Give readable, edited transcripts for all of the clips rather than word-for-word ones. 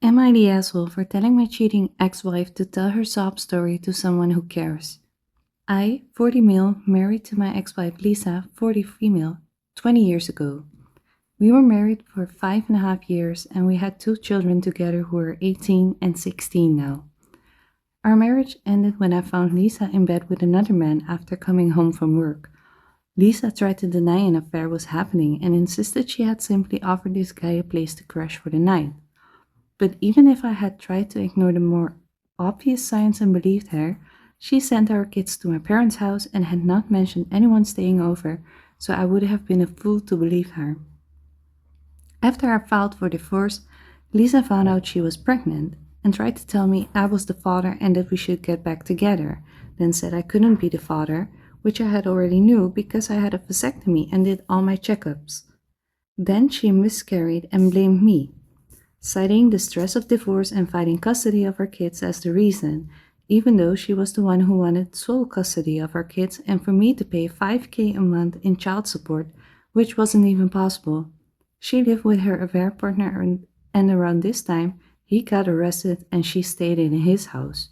Am I the asshole for telling my cheating ex wife to tell her sob story to someone who cares? I, 40 male, married to my ex wife Lisa, 40 female, 20 years ago. We were married for 5.5 years and we had two children together who are 18 and 16 now. Our marriage ended when I found Lisa in bed with another man after coming home from work. Lisa tried to deny an affair was happening and insisted she had simply offered this guy a place to crash for the night. But even if I had tried to ignore the more obvious signs and believed her, she sent our kids to my parents' house and had not mentioned anyone staying over, so I would have been a fool to believe her. After I filed for divorce, Lisa found out she was pregnant and tried to tell me I was the father and that we should get back together, then said I couldn't be the father, which I had already knew because I had a vasectomy and did all my checkups. Then she miscarried and blamed me, citing the stress of divorce and fighting custody of her kids as the reason, even though she was the one who wanted sole custody of our kids and for me to pay 5K a month in child support, which wasn't even possible. She lived with her affair partner and around this time, he got arrested and she stayed in his house.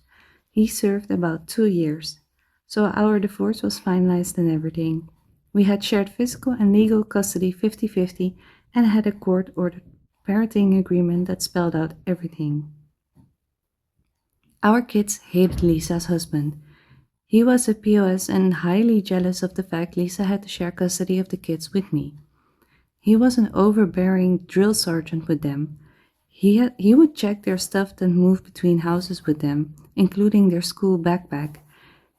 He served about 2 years. So our divorce was finalized and everything. We had shared physical and legal custody 50-50 and had a court ordered parenting agreement that spelled out everything. Our kids hated Lisa's husband. He was a POS and highly jealous of the fact Lisa had to share custody of the kids with me. He was an overbearing drill sergeant with them. He would check their stuff and move between houses with them, including their school backpack.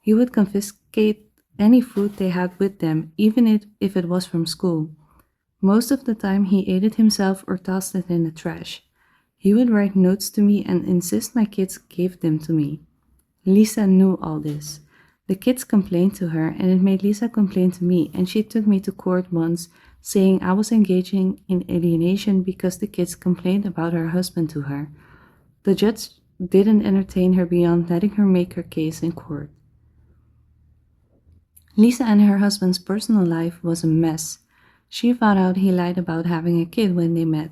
He would confiscate any food they had with them, even if it was from school. Most of the time, he ate it himself or tossed it in the trash. He would write notes to me and insist my kids give them to me. Lisa knew all this. The kids complained to her, and it made Lisa complain to me, and she took me to court once, saying I was engaging in alienation because the kids complained about her husband to her. The judge didn't entertain her beyond letting her make her case in court. Lisa and her husband's personal life was a mess. She found out he lied about having a kid when they met,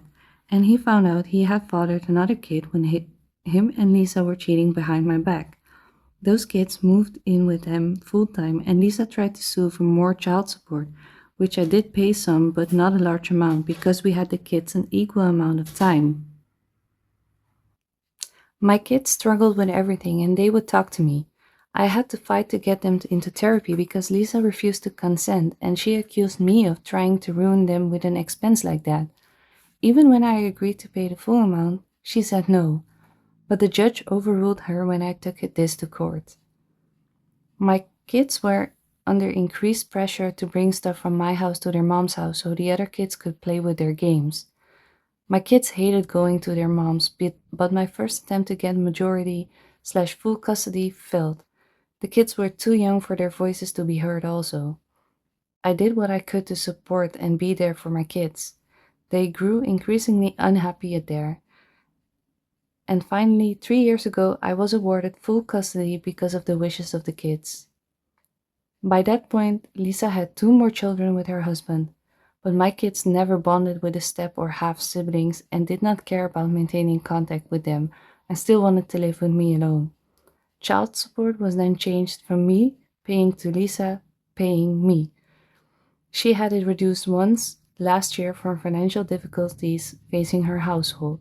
and he found out he had fathered another kid when him and Lisa were cheating behind my back. Those kids moved in with him full time, and Lisa tried to sue for more child support, which I did pay some but not a large amount because we had the kids an equal amount of time. My kids struggled with everything and they would talk to me. I had to fight to get them into therapy because Lisa refused to consent and she accused me of trying to ruin them with an expense like that. Even when I agreed to pay the full amount, she said no, but the judge overruled her when I took this to court. My kids were under increased pressure to bring stuff from my house to their mom's house so the other kids could play with their games. My kids hated going to their moms, but my first attempt to get majority/full custody failed. The kids were too young for their voices to be heard also. I did what I could to support and be there for my kids. They grew increasingly unhappy at there. And finally, 3 years ago, I was awarded full custody because of the wishes of the kids. By that point, Lisa had two more children with her husband, but my kids never bonded with the step or half siblings and did not care about maintaining contact with them and still wanted to live with me alone. Child support was then changed from me paying to Lisa paying me. She had it reduced once last year from financial difficulties facing her household.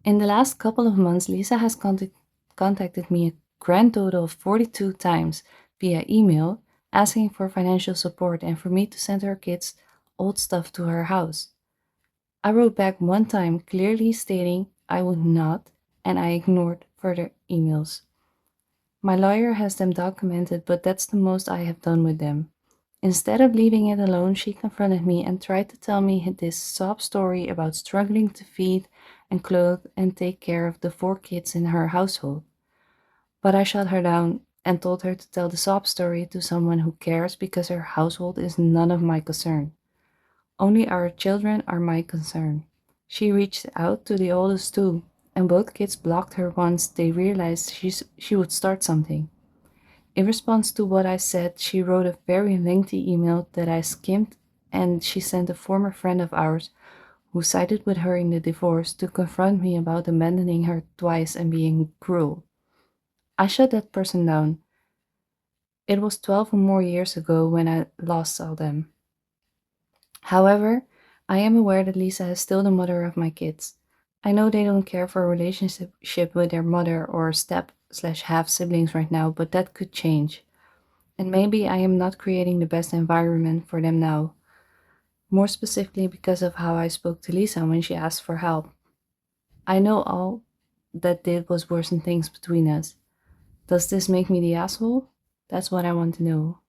In the last couple of months, Lisa has contacted me a grand total of 42 times via email, asking for financial support and for me to send her kids old stuff to her house. I wrote back one time clearly stating I would not, and I ignored further emails. My lawyer has them documented, but that's the most I have done with them. Instead of leaving it alone, she confronted me and tried to tell me this sob story about struggling to feed and clothe and take care of the 4 kids in her household. But I shut her down and told her to tell the sob story to someone who cares because her household is none of my concern. Only our children are my concern. She reached out to the oldest too, and both kids blocked her once they realized she would start something. In response to what I said, she wrote a very lengthy email that I skimmed and she sent a former friend of ours who sided with her in the divorce to confront me about abandoning her twice and being cruel. I shut that person down. It was 12 or more years ago when I last saw them. However, I am aware that Lisa is still the mother of my kids. I know they don't care for a relationship with their mother or step/half siblings right now, but that could change. And maybe I am not creating the best environment for them now, more specifically because of how I spoke to Lisa when she asked for help. I know all that did was worsen things between us. Does this make me the asshole? That's what I want to know.